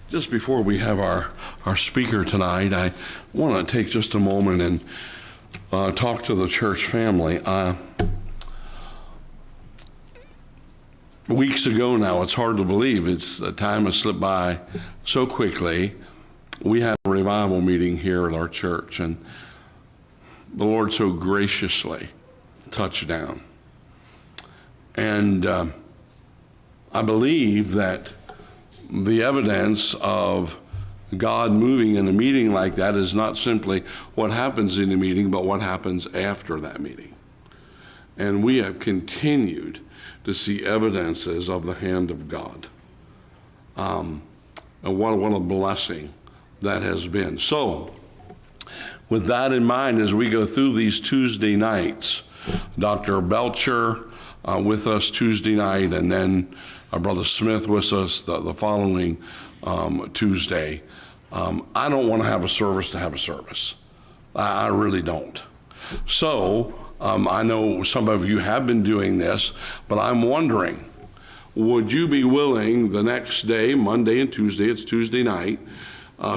Just before we have our speaker tonight, I want to take just a moment and talk to the church family. Weeks ago now, it's hard to believe, the time has slipped by so quickly. We had a revival meeting here at our church, and the Lord so graciously touched down. And I believe that the evidence of God moving in a meeting like that is not simply what happens in the meeting, but what happens after that meeting. And we have continued to see evidences of the hand of God. And what a blessing that has been. So, with that in mind, as we go through these Tuesday nights, Dr. Belcher with us Tuesday night, and then Brother Smith with us the following Tuesday. I don't want to have a service to have a service. I really don't. So I know some of you have been doing this, but I'm wondering, would you be willing the next day, Monday and Tuesday, it's Tuesday night,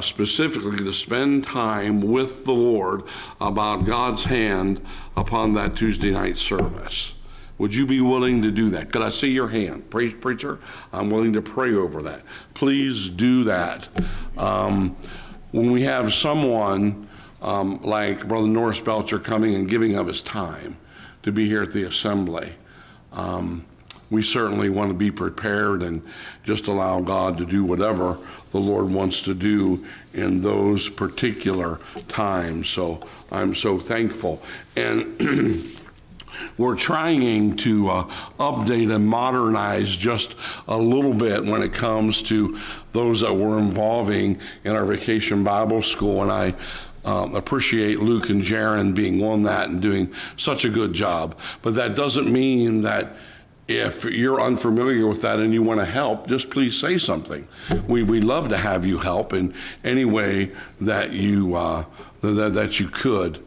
specifically to spend time with the Lord about God's hand upon that Tuesday night service? Would you be willing to do that? Could I see your hand? Preacher, I'm willing to pray over that. Please do that. When we have someone like Brother Norris Belcher coming and giving of his time to be here at the assembly, we certainly want to be prepared and just allow God to do whatever the Lord wants to do in those particular times. So I'm so thankful. And we're trying to update and modernize just a little bit when it comes to those that we're involving in our Vacation Bible School. And I appreciate Luke and Jaron being on that and doing such a good job. But that doesn't mean that if you're unfamiliar with that and you want to help, just please say something. We'd love to have you help in any way that you that you could.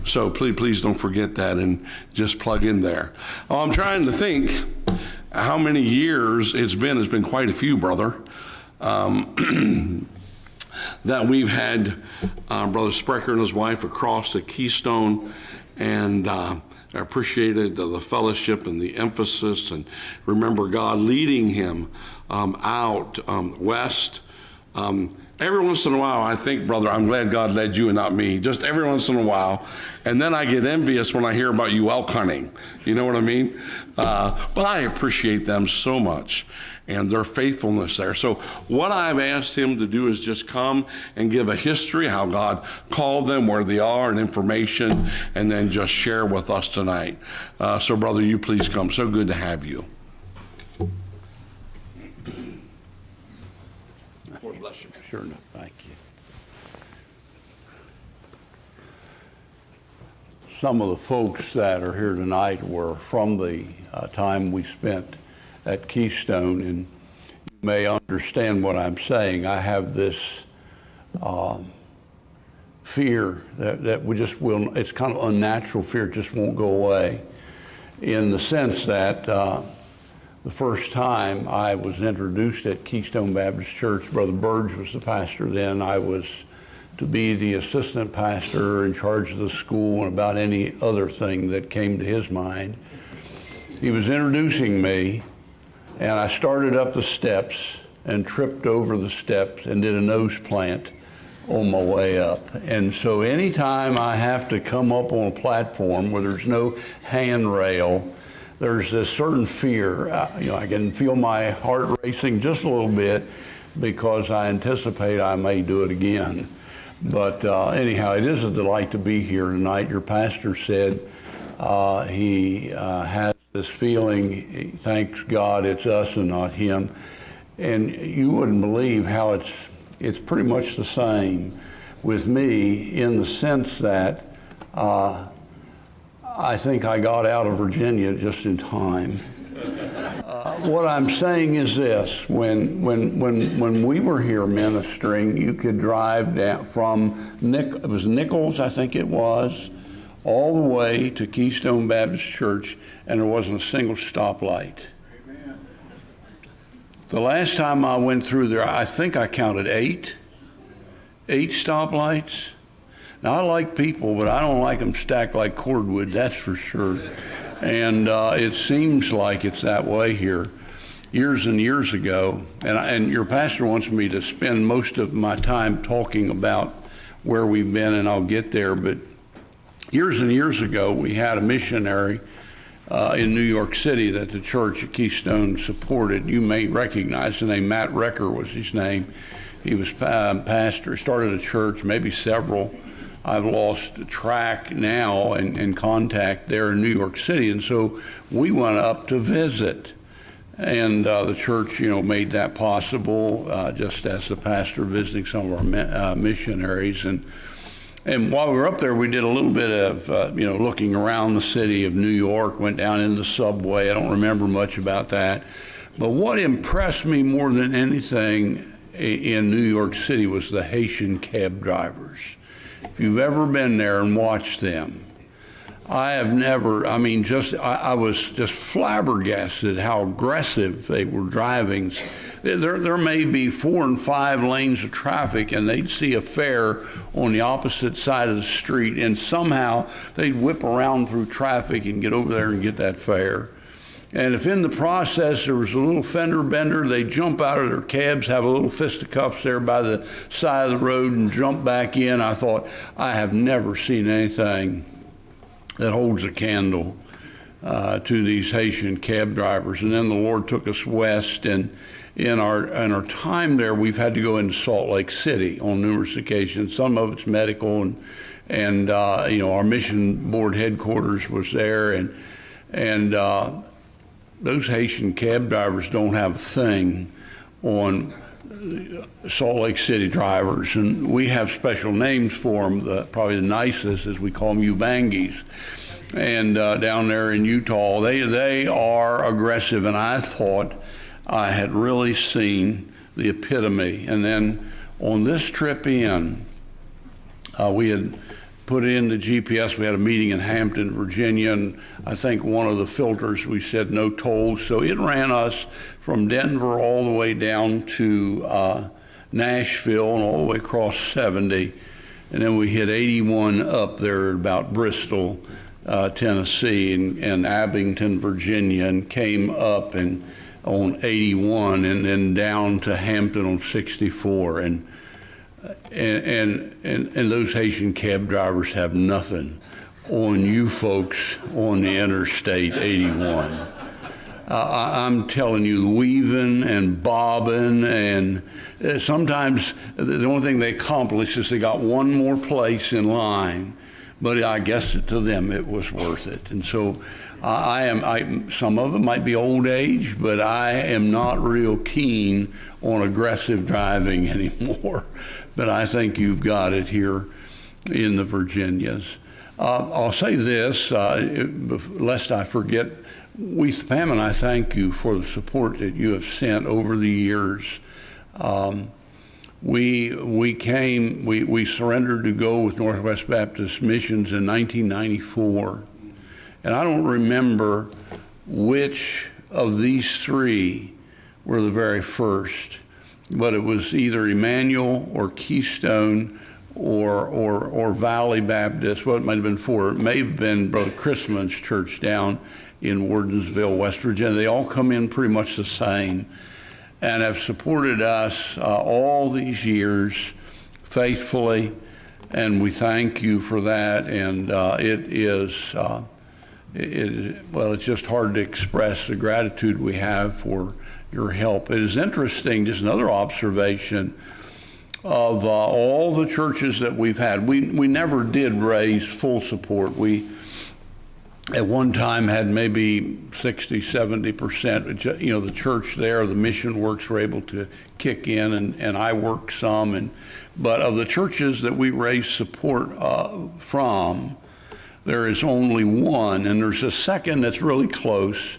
So please don't forget that and just plug in there. I'm trying to think how many years it's been. It's been quite a few, brother, that we've had Brother Sprecher and his wife across at Keystone, and I appreciated the fellowship and the emphasis, and remember God leading him out west. Every once in a while, I think, brother, I'm glad God led you and not me, just every once in a while. And then I get envious when I hear about you elk hunting. You know what I mean? But I appreciate them so much and their faithfulness there. So what I've asked him to do is just come and give a history, how God called them, where they are, and information, and then just share with us tonight. So, brother, you please come. So good to have you. Lord bless you. Sure enough, thank you. Some of the folks that are here tonight were from the time we spent at Keystone, and you may understand what I'm saying. I have this fear that we just will, it's kind of unnatural fear, it just won't go away, in the sense that the first time I was introduced at Keystone Baptist Church, Brother Burge was the pastor then. I was to be the assistant pastor in charge of the school and about any other thing that came to his mind. He was introducing me, and I started up the steps and tripped over the steps and did a nose plant on my way up. And so anytime I have to come up on a platform where there's no handrail, there's this certain fear. I can feel my heart racing just a little bit because I anticipate I may do it again. But anyhow, it is a delight to be here tonight. Your pastor said he has this feeling, he thanks God it's us and not him. And you wouldn't believe how it's pretty much the same with me, in the sense that I think I got out of Virginia just in time. What I'm saying is this: when we were here ministering, you could drive down from it was Nichols, I think it was, all the way to Keystone Baptist Church, and there wasn't a single stoplight. The last time I went through there, I think I counted eight stoplights. Now, I like people, but I don't like them stacked like cordwood, that's for sure. And it seems like it's that way here. Years and years ago, and your pastor wants me to spend most of my time talking about where we've been, and I'll get there, but years and years ago, we had a missionary in New York City that the church at Keystone supported. You may recognize the name. Matt Recker was his name. He was pastor, started a church, maybe several. I've lost track now and contact there in New York City. And so we went up to visit. And the church, made that possible, just as the pastor visiting some of our missionaries. And while we were up there, we did a little bit of, looking around the city of New York, went down in the subway. I don't remember much about that. But what impressed me more than anything in New York City was the Haitian cab drivers. If you've ever been there and watched them, I was just flabbergasted how aggressive they were driving. There may be 4 and 5 lanes of traffic, and they'd see a fare on the opposite side of the street, and somehow they'd whip around through traffic and get over there and get that fare. And if in the process there was a little fender bender, they'd jump out of their cabs, have a little fisticuffs there by the side of the road, and jump back in. I thought, I have never seen anything that holds a candle to these Haitian cab drivers. And then the Lord took us west, and in our time there, we've had to go into Salt Lake City on numerous occasions. Some of it's medical, and our mission board headquarters was there, and those Haitian cab drivers don't have a thing on Salt Lake City drivers, and we have special names for them. Probably the nicest is we call them Ubangis. And down there in Utah, they are aggressive, and I thought I had really seen the epitome. And then on this trip in, we had put in the GPS. We had a meeting in Hampton, Virginia, and I think one of the filters, we said no tolls. So it ran us from Denver all the way down to Nashville and all the way across 70. And then we hit 81 up there at about Bristol, Tennessee, and Abington, Virginia, and came up and on 81, and then down to Hampton on 64. And those Haitian cab drivers have nothing on you folks on the Interstate 81. I'm telling you, weaving and bobbing, and sometimes the only thing they accomplish is they got one more place in line, but I guess to them it was worth it. And so some of it might be old age, but I am not real keen on aggressive driving anymore. But I think you've got it here in the Virginias. I'll say this, lest I forget, Pam and I thank you for the support that you have sent over the years. We surrendered to go with Northwest Baptist Missions in 1994. And I don't remember which of these three were the very first, but it was either Emmanuel or Keystone or Valley Baptist. Well, it might have been four. It may have been Brother Chrisman's church down in Wardensville, West Virginia. They all come in pretty much the same and have supported us all these years faithfully, and we thank you for that. And it's just hard to express the gratitude we have for your help. It is interesting, just another observation of all the churches that we've had. We never did raise full support. We at one time had maybe 60, 70%. The church there, the mission works were able to kick in, and I worked some. But of the churches that we raised support from, there is only one, and there's a second that's really close,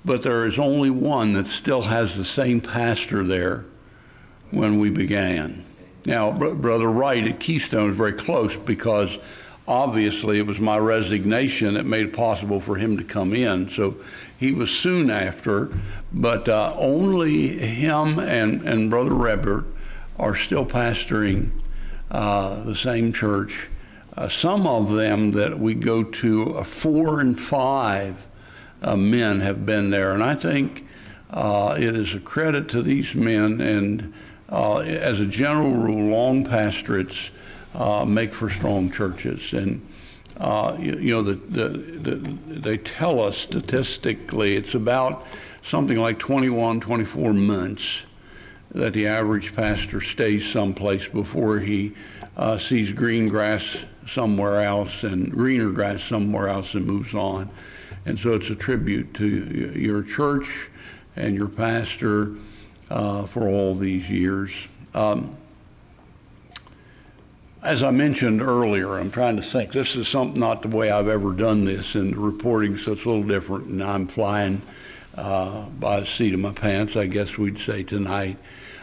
but there is only one that still has the same pastor there when we began. Now, Brother Wright at Keystone is very close because obviously it was my resignation that made it possible for him to come in. So he was soon after, but only him and Brother Rebert are still pastoring the same church. Some of them that we go to, 4 and 5 men have been there. And I think it is a credit to these men, and as a general rule, long pastorates make for strong churches. And they tell us statistically it's about something like 21, 24 months that the average pastor stays someplace before he sees green grass somewhere else and greener grass somewhere else and moves on. And so it's a tribute to your church and your pastor for all these years. As I mentioned earlier, I'm trying to think, this is not the way I've ever done this in reporting, so it's a little different, and I'm flying by the seat of my pants, I guess we'd say tonight.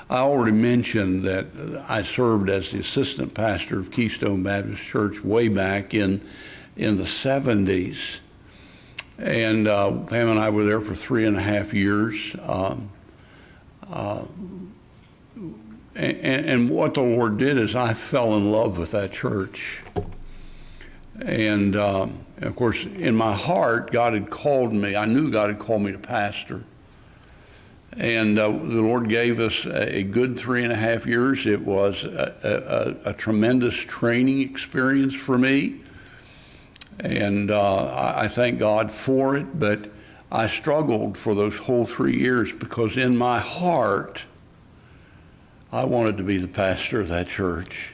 I already mentioned that I served as the assistant pastor of Keystone Baptist Church way back in the 70s. And Pam and I were there for 3.5 years. And what the Lord did is I fell in love with that church. And of course, in my heart, God had called me. I knew God had called me to pastor. And the Lord gave us a good 3.5 years. It was a tremendous training experience for me. And I thank God for it. But I struggled for those whole 3 years because in my heart, I wanted to be the pastor of that church.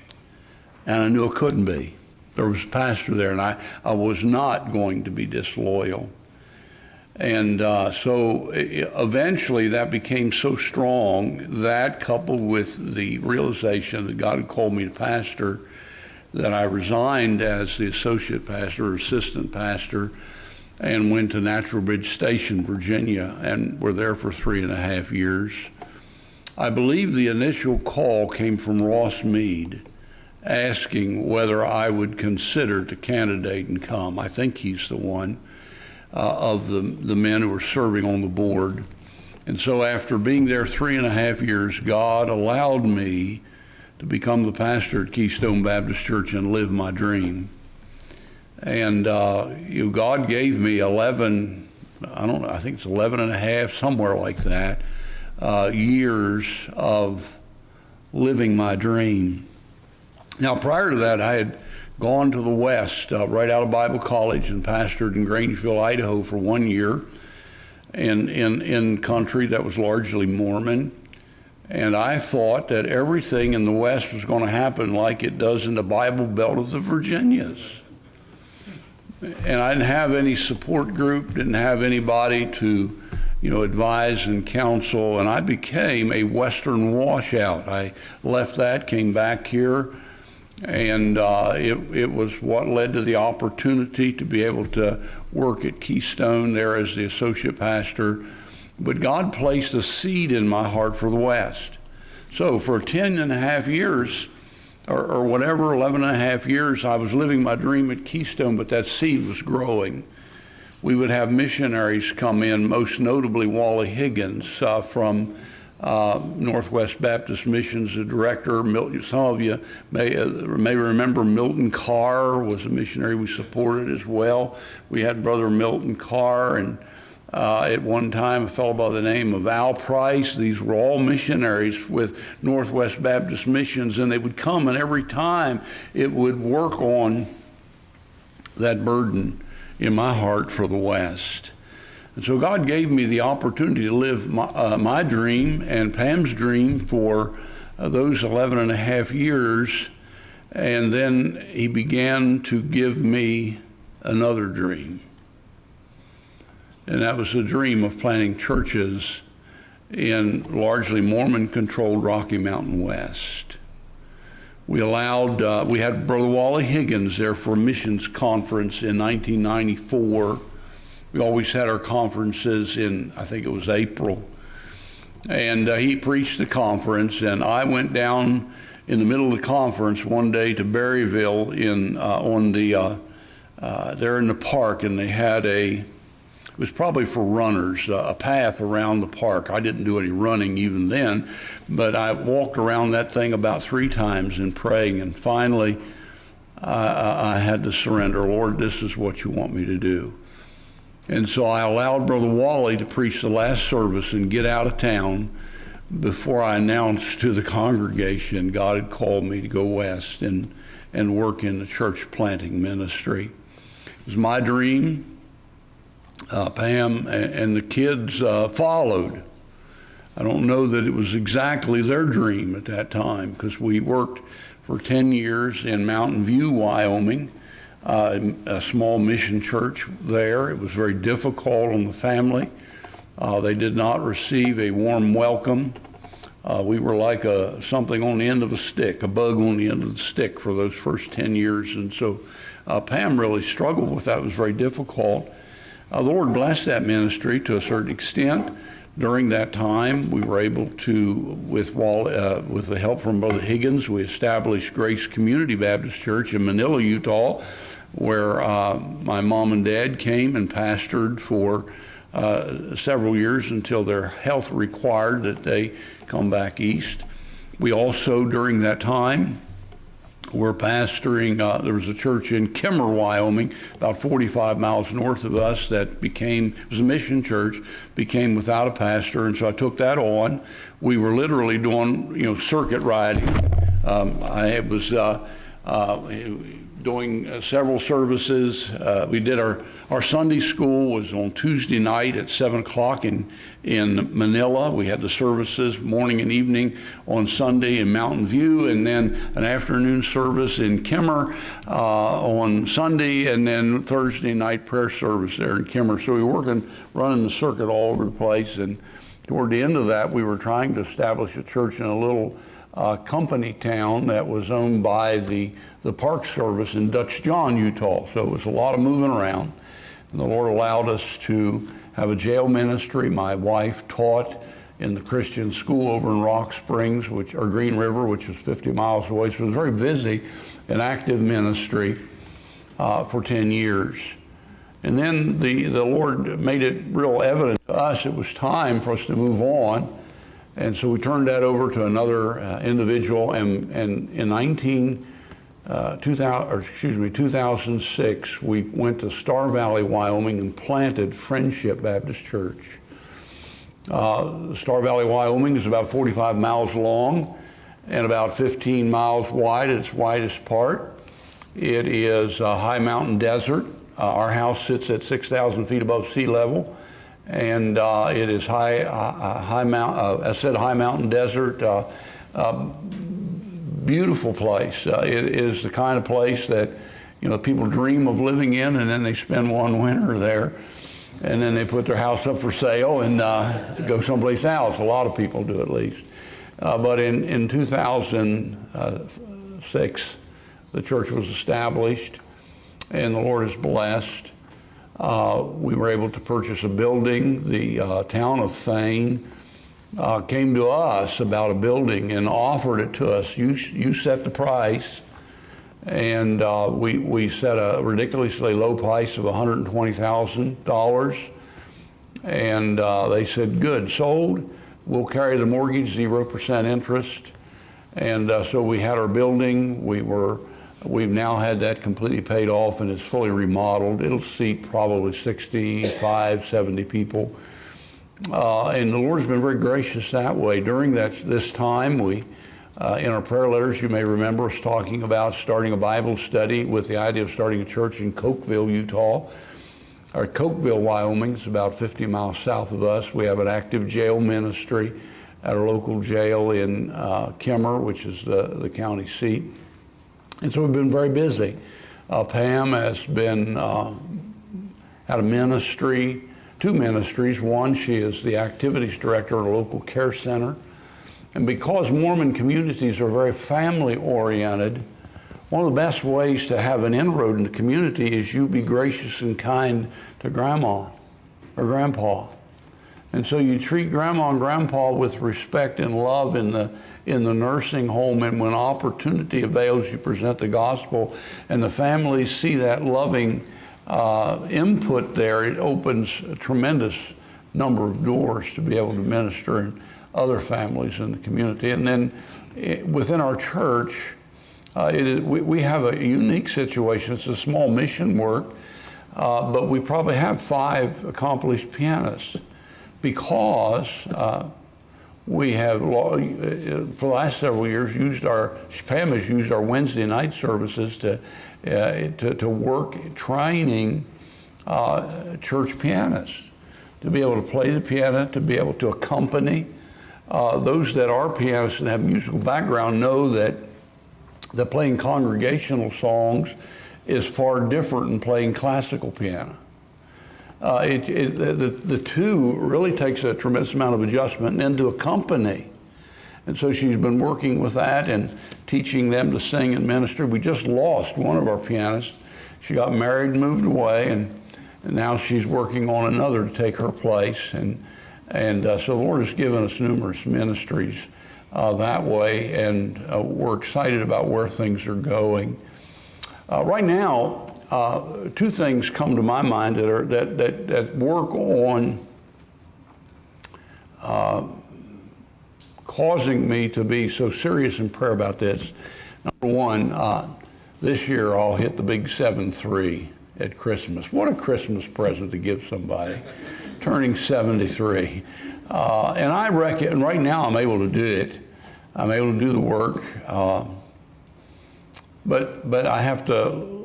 And I knew I couldn't be. There was a pastor there, and I was not going to be disloyal. And so eventually that became so strong, that coupled with the realization that God had called me to pastor, that I resigned as the associate pastor or assistant pastor and went to Natural Bridge Station, Virginia, and were there for 3.5 years. I believe the initial call came from Ross Mead asking whether I would consider to candidate and come. I think he's the one of the men who were serving on the board. And so after being there 3.5 years, God allowed me to become the pastor at Keystone Baptist Church and live my dream. And God gave me 11, I think it's 11 and a half, somewhere like that, years of living my dream. Now, prior to that, I had gone to the West, right out of Bible college, and pastored in Grangeville, Idaho for 1 year in country that was largely Mormon. And I thought that everything in the West was going to happen like it does in the Bible Belt of the Virginias. And I didn't have any support group, didn't have anybody to advise and counsel, and I became a Western washout. I left that, came back here, and it was what led to the opportunity to be able to work at Keystone there as the associate pastor. But God placed a seed in my heart for the West. So for 10.5 years, or whatever, 11.5 years, I was living my dream at Keystone, but that seed was growing. We would have missionaries come in, most notably Wally Higgins from Northwest Baptist Missions, the director. Some of you may remember Milton Carr was a missionary we supported as well. We had Brother Milton Carr, and at one time a fellow by the name of Al Price. These were all missionaries with Northwest Baptist Missions, and they would come, and every time it would work on that burden in my heart for the West. And so God gave me the opportunity to live my dream and Pam's dream for those 11.5 years. And then he began to give me another dream. And that was the dream of planting churches in largely Mormon-controlled Rocky Mountain West. We had Brother Wally Higgins there for a missions conference in 1994. We always had our conferences in, I think it was April. And he preached the conference, and I went down in the middle of the conference one day to Berryville they're in the park, and they had it was probably for runners, a path around the park. I didn't do any running even then, but I walked around that thing about 3 times in praying, and finally I had to surrender. Lord, this is what you want me to do. And so I allowed Brother Wally to preach the last service and get out of town before I announced to the congregation God had called me to go west and work in the church planting ministry. It was my dream. Pam and the kids followed. I don't know that it was exactly their dream at that time, because we worked for 10 years in Mountain View, Wyoming, a small mission church there. It was very difficult on the family. They did not receive a warm welcome. We were like something on the end of a stick, a bug on the end of the stick for those first 10 years. And so Pam really struggled with that. It was very difficult. The Lord blessed that ministry to a certain extent. During that time, we were able to, with the help from Brother Higgins, we established Grace Community Baptist Church in Manila, Utah, where my mom and dad came and pastored for several years until their health required that they come back east. We also, during that time, were pastoring, there was a church in Kimmer, Wyoming, about 45 miles north of us that it was a mission church, became without a pastor, and so I took that on. We were literally doing, circuit riding. I was doing several services. We did our Sunday school was on Tuesday night at 7 o'clock in Manila. We had the services morning and evening on Sunday in Mountain View, and then an afternoon service in Kimmer on Sunday, and then Thursday night prayer service there in Kimmer. So we were running the circuit all over the place, and toward the end of that, we were trying to establish a church in a little company town that was owned by the Park Service in Dutch John, Utah. So it was a lot of moving around. And the Lord allowed us to have a jail ministry. My wife taught in the Christian school over in Rock Springs, or Green River, which was 50 miles away. So it was very busy and active ministry for 10 years. And then the Lord made it real evident to us it was time for us to move on. And so we turned that over to another individual, and in 2006, we went to Star Valley, Wyoming, and planted Friendship Baptist Church. Star Valley, Wyoming is about 45 miles long and about 15 miles wide at its widest part. It is a high mountain desert. Our house sits at 6,000 feet above sea level. And it is high mountain desert, beautiful place. It is the kind of place that people dream of living in, and then they spend one winter there, and then they put their house up for sale and go someplace else. A lot of people do, at least. But in 2006, the church was established, and the Lord has blessed. We were able to purchase a building. The town of Thane came to us about a building and offered it to us. You set the price, and we set a ridiculously low price of $120,000. And they said, good, sold. We'll carry the mortgage, 0% interest. And so we had our building. We've now had that completely paid off, and it's fully remodeled. It'll seat probably 65, 70 people. And the Lord's been very gracious that way. During this time, we, in our prayer letters, you may remember us talking about starting a Bible study with the idea of starting a church in Cokeville, Utah. Or Cokeville, Wyoming is about 50 miles south of us. We have an active jail ministry at our local jail in Kimmer, which is the county seat. And so we've been very busy. Pam has had a ministry, 2 ministries. One, she is the activities director at a local care center. And because Mormon communities are very family-oriented, one of the best ways to have an inroad in the community is you be gracious and kind to grandma or grandpa. And so you treat grandma and grandpa with respect and love in the nursing home, and when opportunity avails, you present the gospel, and the families see that loving input there. It opens a tremendous number of doors to be able to minister in other families in the community. And then within our church, we have a unique situation. It's a small mission work, but we probably have 5 accomplished pianists, because we have, for the last several years, Pam has used our Wednesday night services to work training church pianists, to be able to play the piano, to be able to accompany. Those that are pianists and have musical background know that playing congregational songs is far different than playing classical piano. The two really takes a tremendous amount of adjustment, and then to accompany. And so she's been working with that and teaching them to sing and minister. We just lost one of our pianists. She got married and moved away, and now she's working on another to take her place. And so the Lord has given us numerous ministries that way, and we're excited about where things are going. Right now, 2 things come to my mind that work on causing me to be so serious in prayer about this. Number one, this year I'll hit the big 7-3 at Christmas. What a Christmas present to give somebody, turning 73. And I reckon right now I'm able to do it. I'm able to do the work, but I have to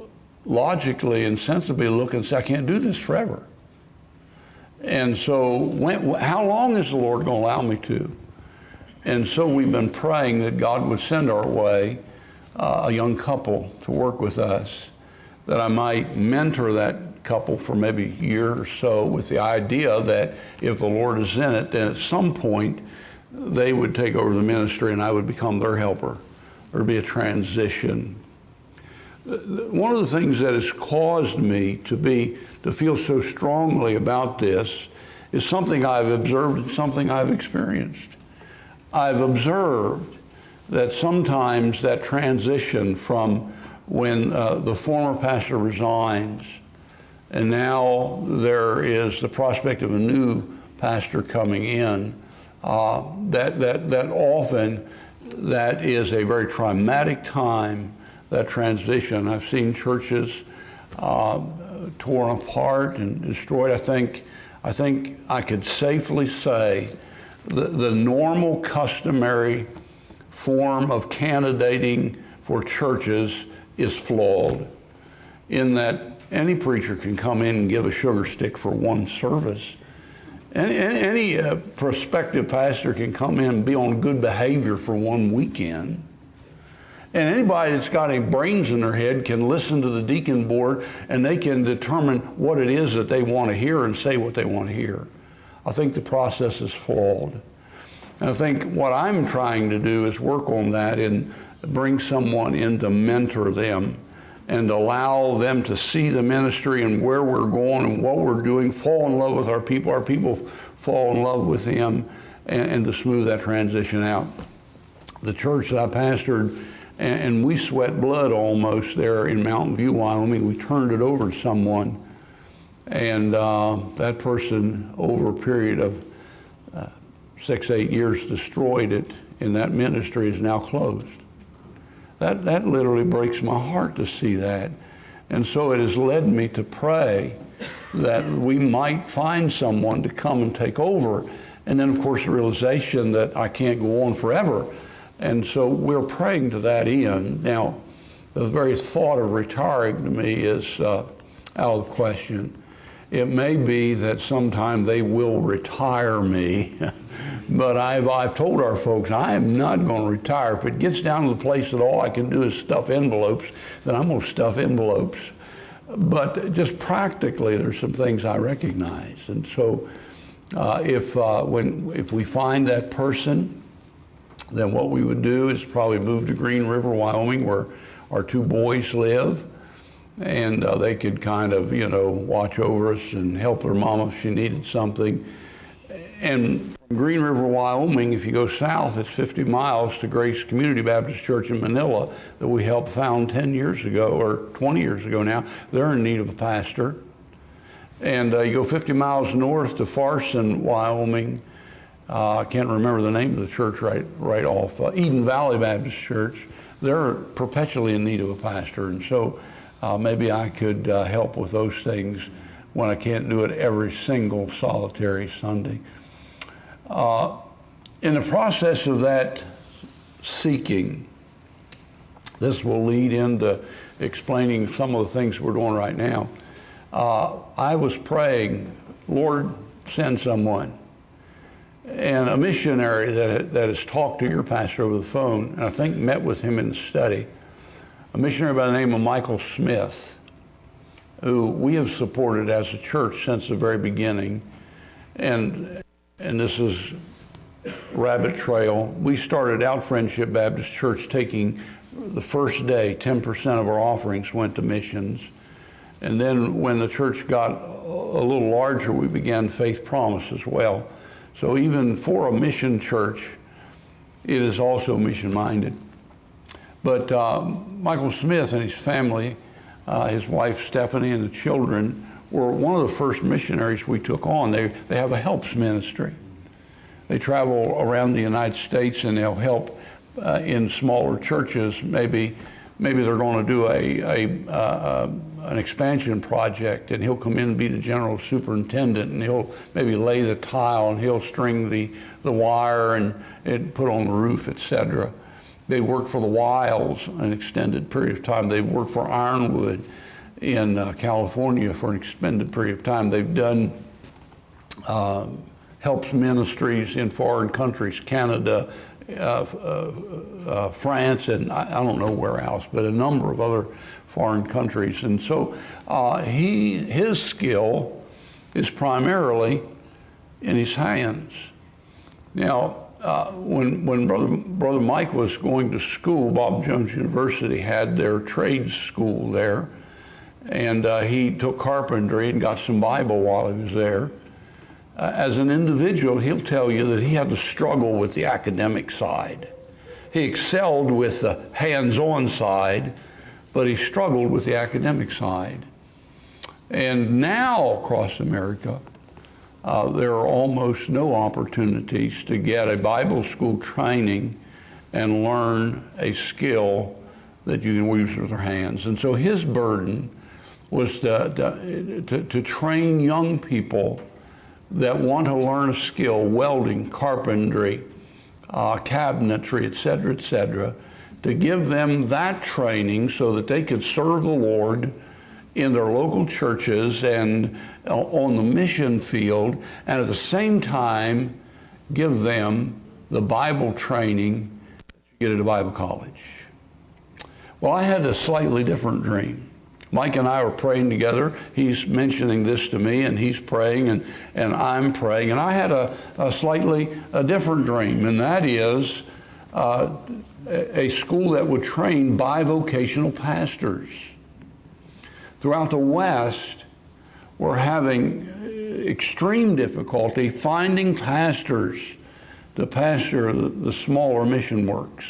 logically and sensibly look and say, I can't do this forever. And so how long is the Lord going to allow me to? And so we've been praying that God would send our way a young couple to work with us, that I might mentor that couple for maybe a year or so, with the idea that if the Lord is in it, then at some point they would take over the ministry and I would become their helper. There'd be a transition. One of the things that has caused me to feel so strongly about this is something I've observed and something I've experienced. I've observed that sometimes that transition from when the former pastor resigns and now there is the prospect of a new pastor coming in, that often that is a very traumatic time, that transition. I've seen churches torn apart and destroyed. I think I could safely say the normal, customary form of candidating for churches is flawed, in that any preacher can come in and give a sugar stick for one service. Any prospective pastor can come in and be on good behavior for one weekend. And anybody that's got any brains in their head can listen to the deacon board and they can determine what it is that they want to hear and say what they want to hear. I think the process is flawed. And I think what I'm trying to do is work on that and bring someone in to mentor them and allow them to see the ministry and where we're going and what we're doing, fall in love with our people fall in love with him, and to smooth that transition out. The church that I pastored, and we sweat blood almost there in Mountain View, Wyoming. We turned it over to someone, and that person, over a period of 6-8 years, destroyed it, and that ministry is now closed. That literally breaks my heart to see that. And so it has led me to pray that we might find someone to come and take over. And then, of course, the realization that I can't go on forever. And so we're praying to that end. Now, the very thought of retiring to me is out of the question. It may be that sometime they will retire me, but I've told our folks I am not going to retire. If it gets down to the place that all I can do is stuff envelopes, then I'm going to stuff envelopes. But just practically, there's some things I recognize. And so if we find that person, then what we would do is probably move to Green River, Wyoming, where our 2 boys live. And they could kind of, watch over us and help their mama if she needed something. And from Green River, Wyoming, if you go south, it's 50 miles to Grace Community Baptist Church in Manila that we helped found 10 years ago, or 20 years ago now. They're in need of a pastor. And you go 50 miles north to Farson, Wyoming. I can't remember the name of the church right off. Eden Valley Baptist Church. They're perpetually in need of a pastor. And so maybe I could help with those things when I can't do it every single solitary Sunday. In the process of that seeking, this will lead into explaining some of the things we're doing right now. I was praying, Lord, send someone. And a missionary that has talked to your pastor over the phone, and I think met with him in the study, a missionary by the name of Michael Smith, who we have supported as a church since the very beginning. And this is rabbit trail. We started out Friendship Baptist Church taking the first day, 10% of our offerings went to missions. And then when the church got a little larger, we began Faith Promise as well. So even for a mission church, it is also mission-minded. But Michael Smith and his family, his wife Stephanie and the children, were one of the first missionaries we took on. They have a helps ministry. They travel around the United States and they'll help in smaller churches. Maybe they're going to do an expansion project, and he'll come in and be the general superintendent, and he'll maybe lay the tile, and he'll string the wire and put on the roof, etc. They work for the Wilds an extended period of time. They've worked for Ironwood in California for an extended period of time. They've done helps ministries in foreign countries, Canada, France, and I don't know where else, but a number of other foreign countries. And so his skill is primarily in his hands. Now, when Brother Mike was going to school, Bob Jones University had their trades school there, and he took carpentry and got some Bible while he was there. As an individual, he'll tell you that he had to struggle with the academic side. He excelled with the hands-on side, but he struggled with the academic side. And now across America, there are almost no opportunities to get a Bible school training and learn a skill that you can use with your hands. And so his burden was to train young people that want to learn a skill, welding, carpentry, cabinetry, et cetera, to give them that training so that they could serve the Lord in their local churches and on the mission field, and at the same time give them the Bible training that you get at a Bible college. Well, I had a slightly different dream. Mike and I were praying together. He's mentioning this to me, and he's praying, and I'm praying. And I had a slightly different dream, and that is a school that would train bivocational pastors. Throughout the West, we're having extreme difficulty finding pastors to pastor the smaller mission works.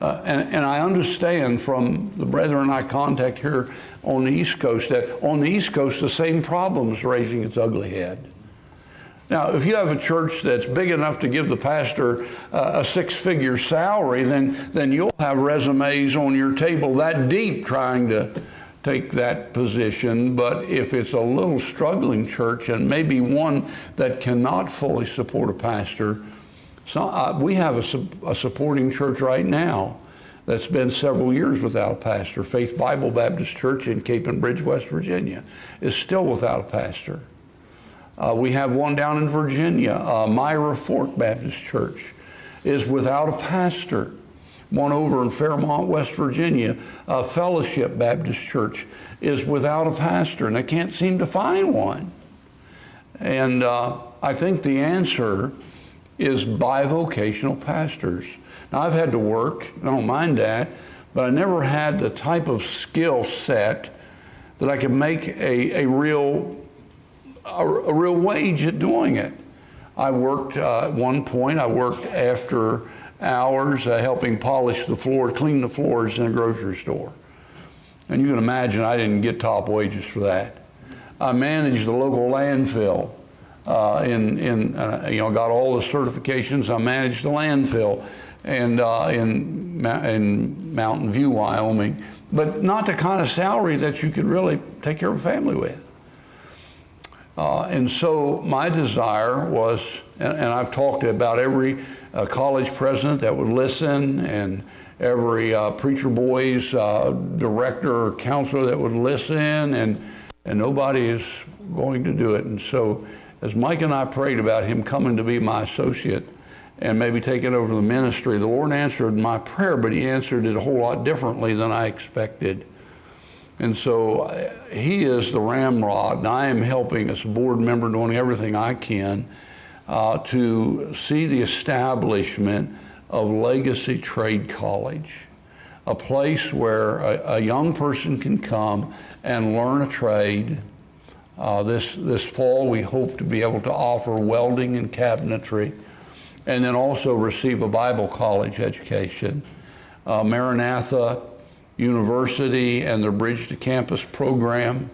And I understand from the brethren I contact here on the East Coast that on the East Coast the same problem is raising its ugly head. Now, if you have a church that's big enough to give the pastor a six-figure salary, then you'll have resumes on your table that deep trying to take that position. But if it's a little struggling church and maybe one that cannot fully support a pastor, we have a supporting church right now that's been several years without a pastor. Faith Bible Baptist Church in Cape and Bridge, West Virginia, is still without a pastor. We have one down in Virginia, Myra Fork Baptist Church, is without a pastor. One over in Fairmont, West Virginia, Fellowship Baptist Church, is without a pastor, and they can't seem to find one. And I think the answer is bivocational pastors. Now, I've had to work, I don't mind that, but I never had the type of skill set that I could make a real wage at doing it. I worked, at one point, I worked after hours helping polish the floor, clean the floors in a grocery store. And you can imagine I didn't get top wages for that. I managed the local landfill. Got all the certifications. I managed the landfill in Mountain View, Wyoming, but not the kind of salary that you could really take care of a family with. And so my desire was, and I've talked about every college president that would listen, and every preacher boys director or counselor that would listen, and nobody is going to do it. And so as Mike and I prayed about him coming to be my associate and maybe taking over the ministry, the Lord answered my prayer, but he answered it a whole lot differently than I expected. And so he is the ramrod, and I am helping as a board member, doing everything I can to see the establishment of Legacy Trade College, a place where a young person can come and learn a trade. This fall, we hope to be able to offer welding and cabinetry, and then also receive a Bible college education. Maranatha University and their Bridge to Campus program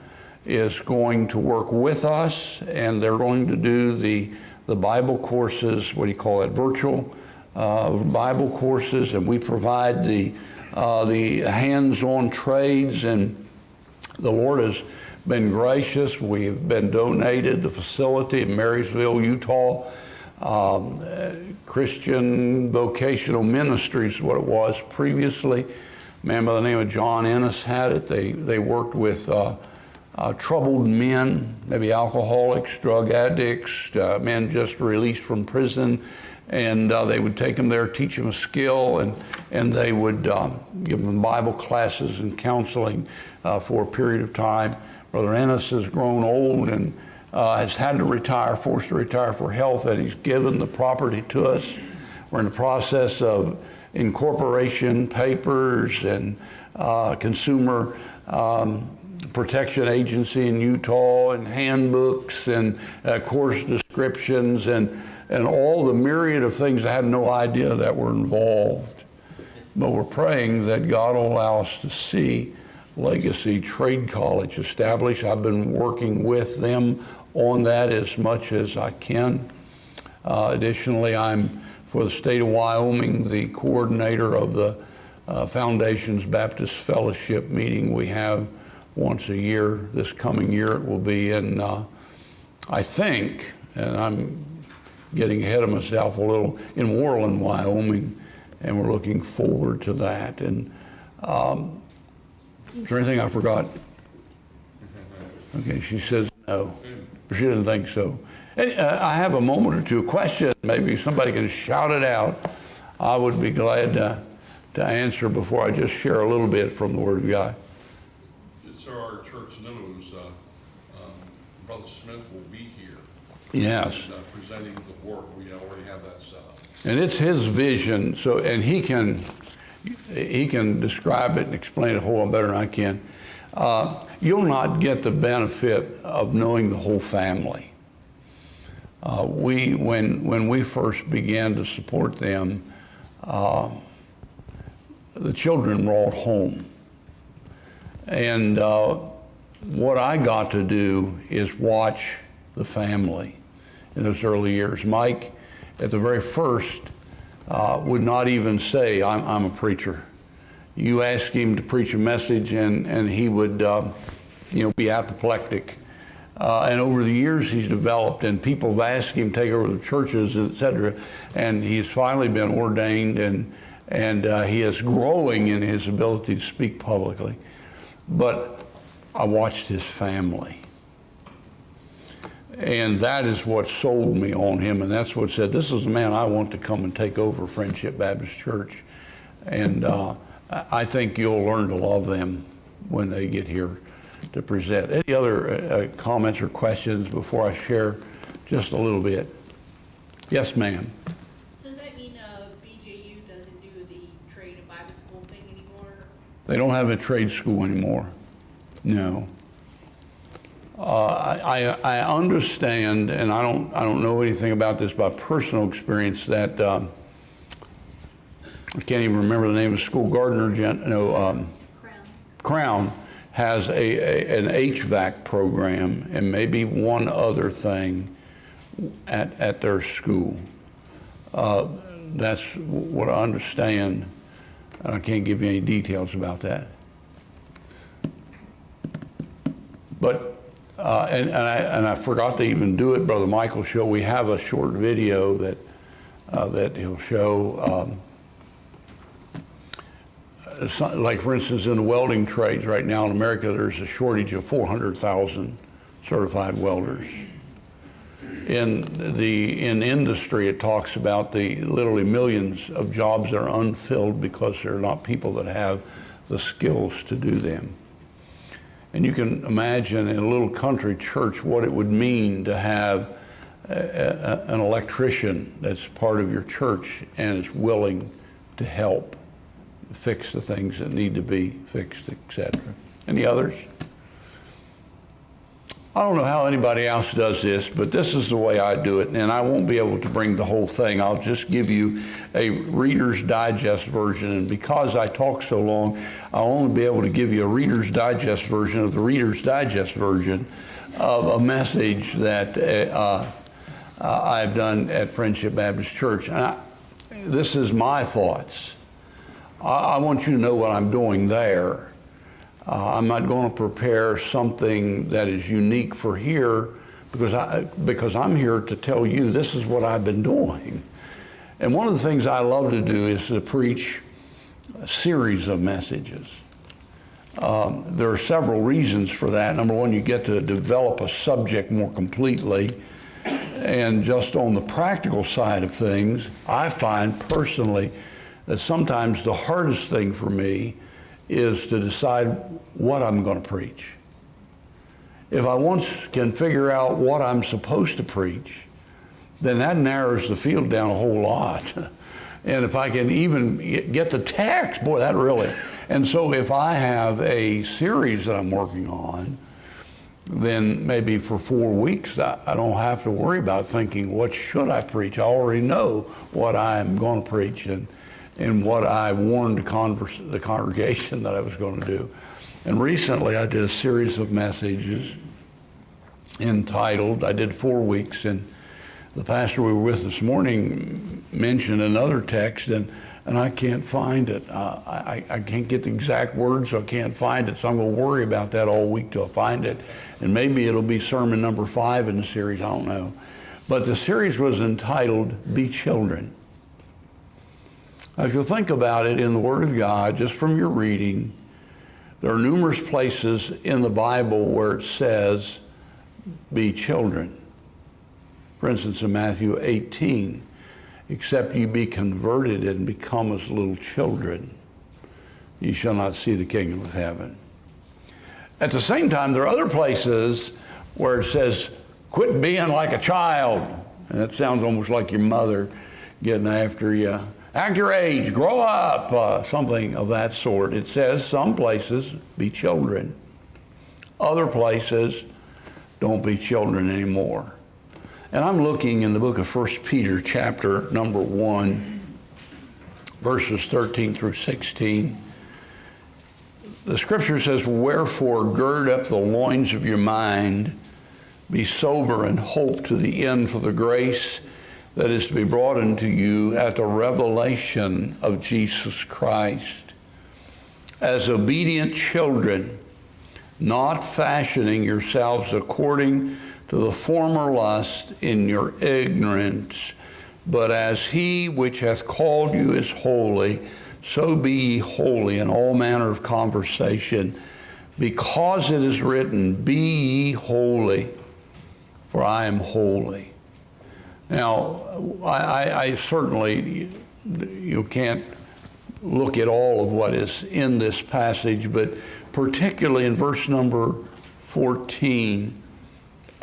is going to work with us, and they're going to do the Bible courses, what do you call it, virtual Bible courses, and we provide the hands-on trades, and the Lord has been gracious. We've been donated the facility in Marysville, Utah. Christian Vocational Ministries is what it was previously. A man by the name of John Ennis had it. They worked with troubled men, maybe alcoholics, drug addicts, men just released from prison, and they would take them there, teach them a skill, and they would give them Bible classes and counseling for a period of time. Brother Ennis has grown old and has had to retire, forced to retire for health, and he's given the property to us. We're in the process of incorporation papers and consumer protection agency in Utah, and handbooks and course descriptions and all the myriad of things I had no idea that were involved. But we're praying that God will allow us to see Legacy Trade College established. I've been working with them on that as much as I can. Additionally, I'm, for the state of Wyoming, the coordinator of the Foundation's Baptist Fellowship meeting we have once a year. This coming year it will be in, I think, and I'm getting ahead of myself a little, in Worland, Wyoming, and we're looking forward to that. And is there anything I forgot? Okay, she says no. She didn't think so. I have a moment or two, a question, maybe somebody can shout it out. I would be glad to answer before I just share a little bit from the Word of God. So our church knows Brother Smith will be here. Yes. And, presenting the work. We already have that set up. And it's his vision, so, and he can describe it and explain it a whole lot better than I can. You'll not get the benefit of knowing the whole family. When we first began to support them, the children were all home. And what I got to do is watch the family in those early years. Mike, at the very first, would not even say, I'm a preacher. You ask him to preach a message and he would be apoplectic. And over the years he's developed, and people have asked him to take over the churches, etc. And he's finally been ordained, and he is growing in his ability to speak publicly. But I watched his family. And that is what sold me on him, and that's what said, this is the man I want to come and take over Friendship Baptist Church. And I think you'll learn to love them when they get here to present. Any other comments or questions before I share just a little bit? Yes, ma'am. So does that mean BJU doesn't do the trade and Bible school thing anymore? They don't have a trade school anymore. No. I understand, and I don't know anything about this by personal experience, that I can't even remember the name of the school. Crown has an HVAC program and maybe one other thing at their school. That's what I understand. I can't give you any details about that. But and I forgot to even do it, Brother Michael show. We have a short video that he'll show. Like for instance, in the welding trades right now in America, there's a shortage of 400,000 certified welders. In industry, it talks about the literally millions of jobs that are unfilled because there are not people that have the skills to do them. And you can imagine in a little country church what it would mean to have an electrician that's part of your church and is willing to help fix the things that need to be fixed, etc. Any others? I don't know how anybody else does this, but this is the way I do it, and I won't be able to bring the whole thing. I'll just give you a Reader's Digest version, and because I talk so long, I'll only be able to give you a Reader's Digest version of the Reader's Digest version of a message that I've done at Friendship Baptist Church. And this is my thoughts. I want you to know what I'm doing there. I'm not going to prepare something that is unique for here because I'm here to tell you this is what I've been doing. And one of the things I love to do is to preach a series of messages. There are several reasons for that. Number one, you get to develop a subject more completely. And just on the practical side of things, I find personally that sometimes the hardest thing for me is to decide what I'm going to preach. If I once can figure out what I'm supposed to preach, then that narrows the field down a whole lot. And if I can even get the text, boy, that really. And so if I have a series that I'm working on, then maybe for 4 weeks, I don't have to worry about thinking, what should I preach? I already know what I'm going to preach and what I warned the congregation that I was going to do. And recently I did a series of messages entitled, I did 4 weeks, and the pastor we were with this morning mentioned another text, and I can't find it. I can't get the exact words, so I can't find it, so I'm going to worry about that all week till I find it. And maybe it'll be sermon number 5 in the series, I don't know. But the series was entitled, Be Children. Now, if you'll think about it in the Word of God, just from your reading, there are numerous places in the Bible where it says, be children. For instance, in Matthew 18, except you be converted and become as little children, you shall not see the kingdom of heaven. At the same time, there are other places where it says, quit being like a child. And that sounds almost like your mother getting after you. Act your age, grow up, something of that sort. It says some places, be children. Other places, don't be children anymore. And I'm looking in the book of 1 Peter chapter number 1, verses 13 through 16. The scripture says, wherefore gird up the loins of your mind, be sober and hope to the end for the grace that is to be brought unto you at the revelation of Jesus Christ. As obedient children, not fashioning yourselves according to the former lust in your ignorance, but as he which hath called you is holy, so be ye holy in all manner of conversation, because it is written, be ye holy, for I am holy. Now, I certainly, you can't look at all of what is in this passage, but particularly in verse number 14,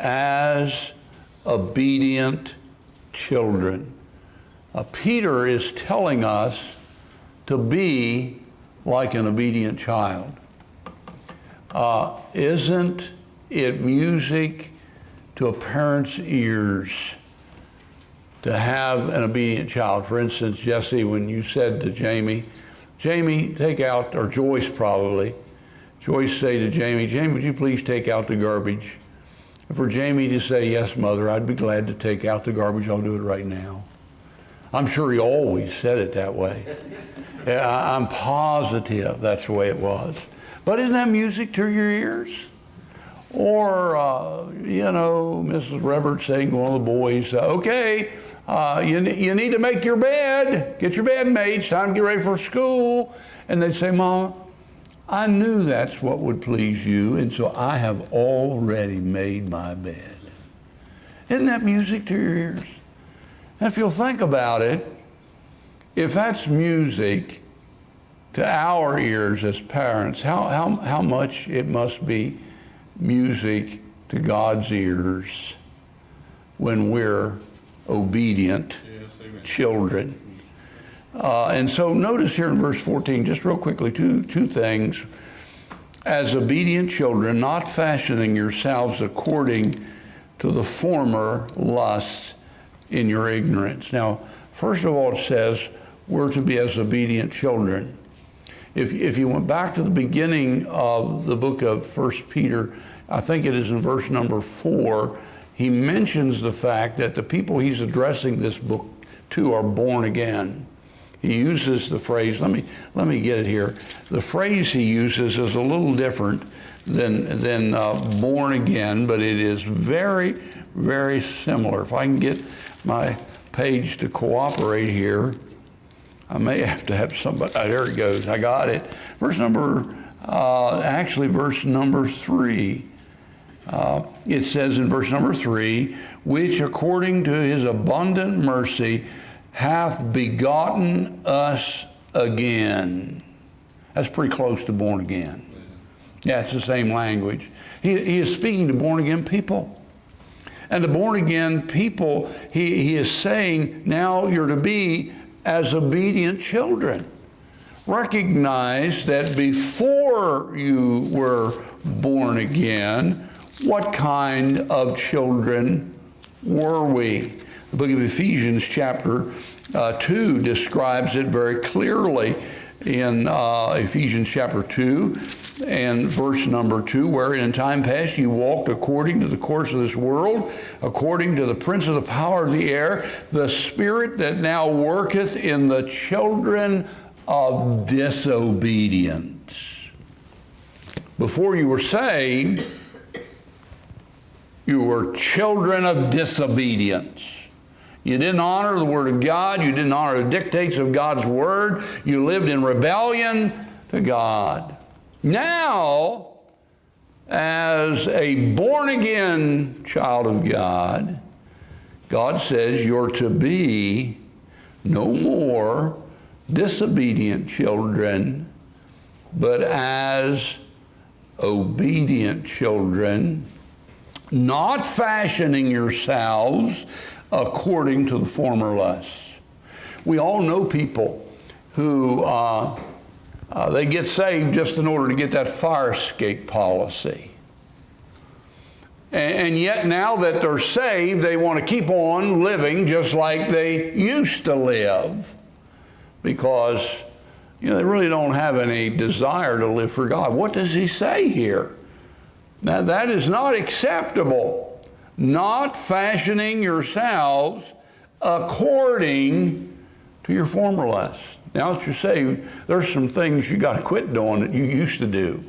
as obedient children. Peter is telling us to be like an obedient child. Isn't it music to a parent's ears to have an obedient child? For instance, Jesse, when you said to Jamie, take out, or Joyce probably, Joyce say to Jamie, would you please take out the garbage? And for Jamie to say, yes, Mother, I'd be glad to take out the garbage. I'll do it right now. I'm sure he always said it that way. I'm positive that's the way it was. But isn't that music to your ears? Or, Mrs. Rebert saying to one of the boys, okay, you need to make your bed. Get your bed made. It's time to get ready for school. And they'd say, Mama, I knew that's what would please you, and so I have already made my bed. Isn't that music to your ears? And if you'll think about it, if that's music to our ears as parents, how much it must be music to God's ears when we're obedient children. And so notice here in verse 14, just real quickly, two things. As obedient children, not fashioning yourselves according to the former lusts in your ignorance. Now, first of all, it says we're to be as obedient children. If you went back to the beginning of the book of 1 Peter, I think it is in verse number 4, he mentions the fact that the people he's addressing this book to are born again. He uses the phrase, let me get it here. The phrase he uses is a little different than born again, but it is very, very similar. If I can get my page to cooperate here, I may have to have somebody, there it goes, I got it. Verse number 3. It says in verse number 3, which according to his abundant mercy hath begotten us again. That's pretty close to born again. Yeah, it's the same language. He is speaking to born again people. And the born again people, he is saying, now you're to be as obedient children. Recognize that before you were born again, what kind of children were we? The book of Ephesians chapter 2 describes it very clearly in Ephesians chapter 2 and verse number 2, where in time past you walked according to the course of this world, according to the prince of the power of the air, the spirit that now worketh in the children of disobedience. Before you were saved, you were children of disobedience. You didn't honor the Word of God. You didn't honor the dictates of God's Word. You lived in rebellion to God. Now, as a born-again child of God, God says you're to be no more disobedient children, but as obedient children, not fashioning yourselves according to the former lusts. We all know people who they get saved just in order to get that fire escape policy. And yet now that they're saved, they want to keep on living just like they used to live because they really don't have any desire to live for God. What does he say here? Now that is not acceptable. Not fashioning yourselves according to your former lusts. Now that you're saved, there's some things you got to quit doing that you used to do.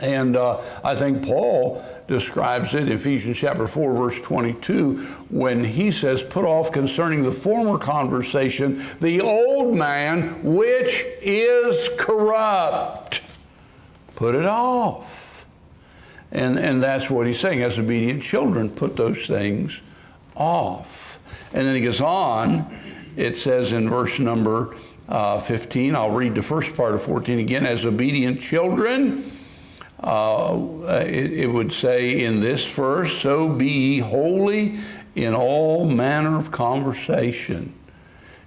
And I think Paul describes it in Ephesians chapter 4, verse 22, when he says, put off concerning the former conversation the old man which is corrupt. Put it off. And that's what he's saying. As obedient children, put those things off. And then he goes on. It says in verse number 15, I'll read the first part of 14 again. As obedient children, it would say in this verse, so be ye holy in all manner of conversation.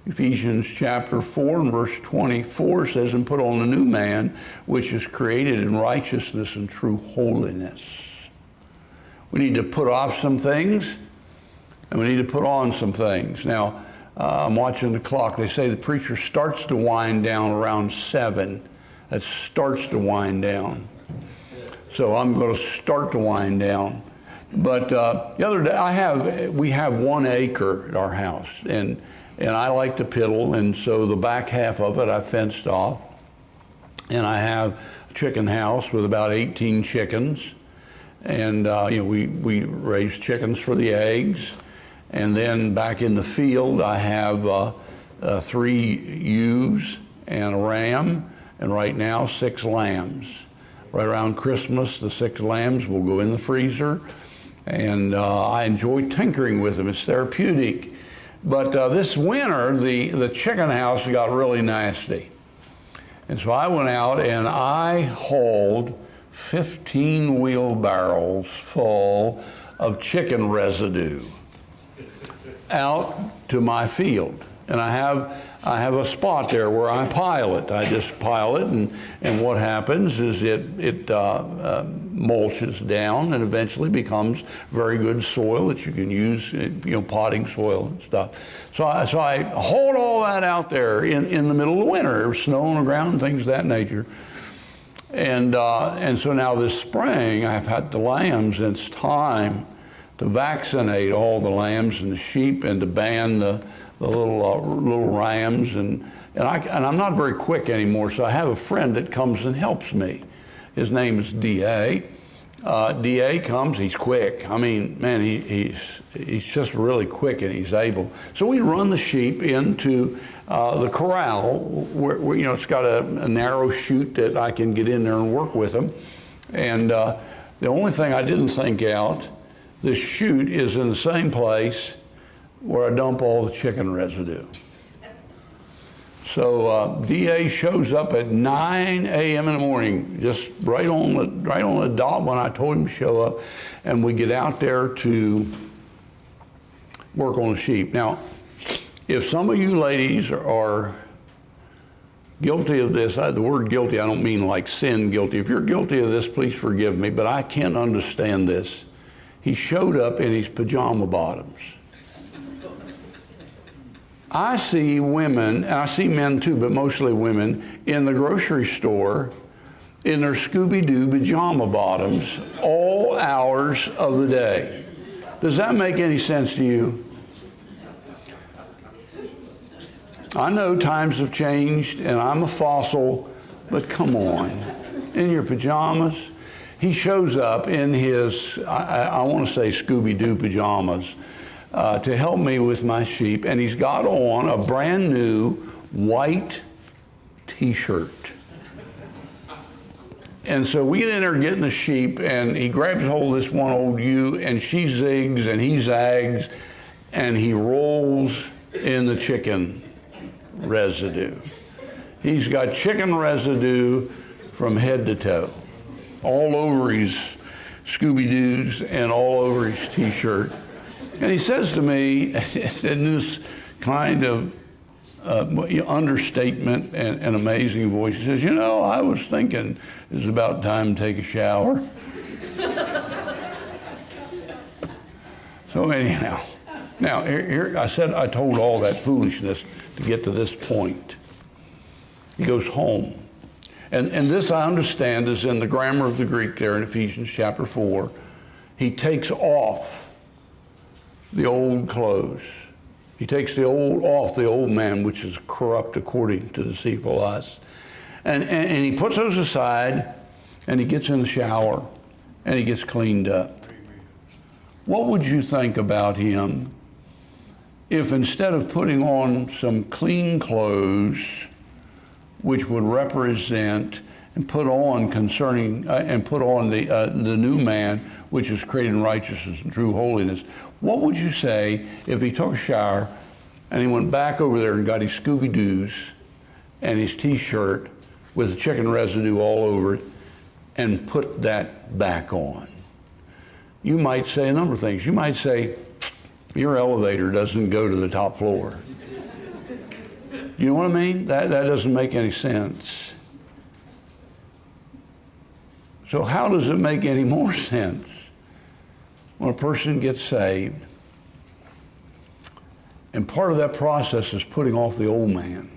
Ephesians chapter 4 and verse 24 says, and put on the new man, which is created in righteousness and true holiness. We need to put off some things, and we need to put on some things. Now, I'm watching the clock. They say the preacher starts to wind down around 7. That starts to wind down. So I'm going to start to wind down. But the other day, we have 1 acre at our house, and I like to piddle, and so the back half of it I fenced off. And I have a chicken house with about 18 chickens. And we raise chickens for the eggs. And then back in the field, I have 3 ewes and a ram, and right now 6 lambs. Right around Christmas, the 6 lambs will go in the freezer, and I enjoy tinkering with them. It's therapeutic. But this winter, the chicken house got really nasty. And so I went out and I hauled 15 wheelbarrows full of chicken residue out to my field. And I have a spot there where I pile it. I just pile it, and what happens is it mulches down and eventually becomes very good soil that you can use, potting soil and stuff. So I hauled all that out there in the middle of the winter. There was snow on the ground, things of that nature. And so now this spring, I've had the lambs, and it's time to vaccinate all the lambs and the sheep and to ban the little rams, and I'm not very quick anymore, so I have a friend that comes and helps me. His name is D.A. D.A. comes, he's quick. I mean, man, he's just really quick, and he's able. So we run the sheep into the corral where it's got a narrow chute that I can get in there and work with them. And the only thing I didn't think out, this chute is in the same place where I dump all the chicken residue. So DA shows up at 9 a.m. in the morning, just right on the dot when I told him to show up, and we get out there to work on the sheep. Now, if some of you ladies are guilty of this, the word guilty, I don't mean like sin guilty. If you're guilty of this, please forgive me, but I can't understand this. He showed up in his pajama bottoms. I see women, and I see men too, but mostly women, in the grocery store in their Scooby-Doo pajama bottoms all hours of the day. Does that make any sense to you? I know times have changed, and I'm a fossil, but come on. In your pajamas? He shows up in his, I want to say Scooby-Doo pajamas, to help me with my sheep, and he's got on a brand new white t-shirt. And so we get in there getting the sheep, and he grabs hold of this one old ewe, and she zigs and he zags, and he rolls in the chicken residue. He's got chicken residue from head to toe, all over his Scooby-Doos and all over his t-shirt. And he says to me, in this kind of understatement and amazing voice, he says, I was thinking it's about time to take a shower. So anyhow, now here I told all that foolishness to get to this point. He goes home. And this I understand is in the grammar of the Greek there in Ephesians chapter 4. He takes off the old clothes. He takes off the old man, which is corrupt according to deceitful lust. And he puts those aside, and he gets in the shower, and he gets cleaned up. What would you think about him if instead of putting on some clean clothes, which would represent and put on the new man, which is created in righteousness and true holiness, what would you say if he took a shower and he went back over there and got his Scooby-Doos and his t-shirt with the chicken residue all over it and put that back on? You might say a number of things. You might say, your elevator doesn't go to the top floor. You know what I mean? That doesn't make any sense. So how does it make any more sense? when a person gets saved, and part of that process is putting off the old man.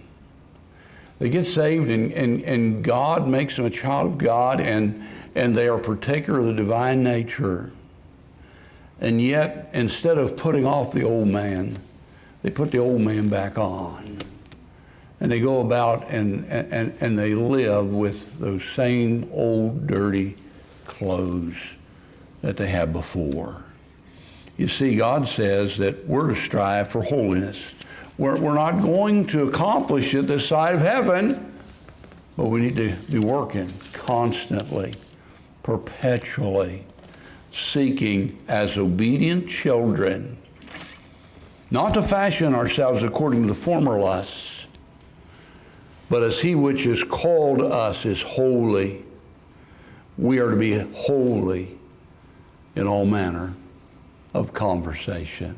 They get saved and God makes them a child of God, and they are partaker of the divine nature. And yet, instead of putting off the old man, they put the old man back on. And they go about and they live with those same old dirty clothes that they had before. You see, God says that we're to strive for holiness. We're not going to accomplish it this side of heaven, but we need to be working constantly, perpetually, seeking as obedient children, not to fashion ourselves according to the former lusts, but as he which has called us is holy, we are to be holy in all manner of conversation.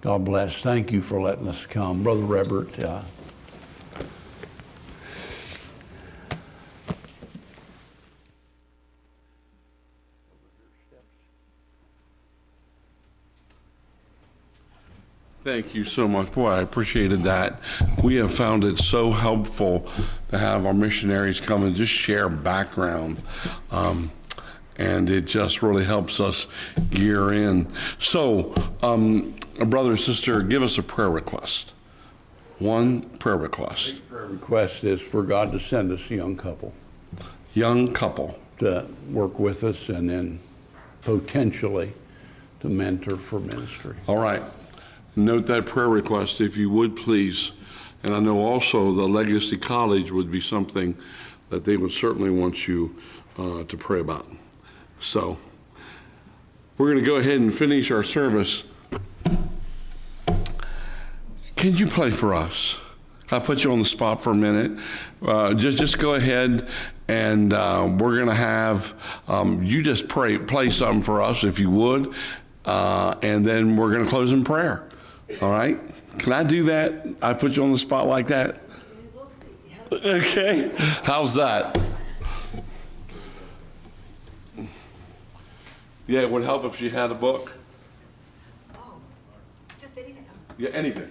God bless. Thank you for letting us come. Brother Rebert. Thank you so much. Boy, I appreciated that. We have found it so helpful to have our missionaries come and just share background. And it just really helps us gear in. So, brother and sister, give us a prayer request. One prayer request. The prayer request is for God to send us a young couple. Young couple. To work with us and then potentially to mentor for ministry. All right. Note that prayer request, if you would, please. And I know also the Legacy College would be something that they would certainly want you to pray about. So we're going to go ahead and finish our service. Can you play for us? I'll put you on the spot for a minute. Just go ahead and we're going to have you just play something for us if you would, and then we're going to close in prayer. All right? Can I do that? I put you on the spot like that? Okay. How's that? Yeah, it would help if she had a book. Oh, just anything. Yeah, anything.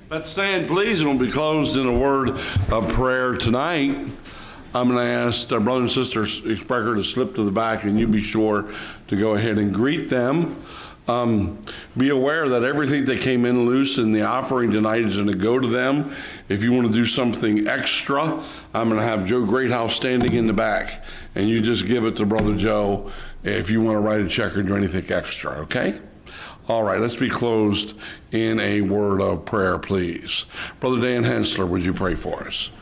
Let's stand, please, and we'll be closed in a word of prayer tonight. I'm going to ask our brother and sister Sprecher to slip to the back, and you be sure to go ahead and greet them. Be aware that everything that came in loose in the offering tonight is going to go to them. If you want to do something extra, I'm going to have Joe Greathouse standing in the back, and you just give it to Brother Joe if you want to write a check or do anything extra, okay? All right, let's be closed in a word of prayer, please. Brother Dan Hensler, would you pray for us?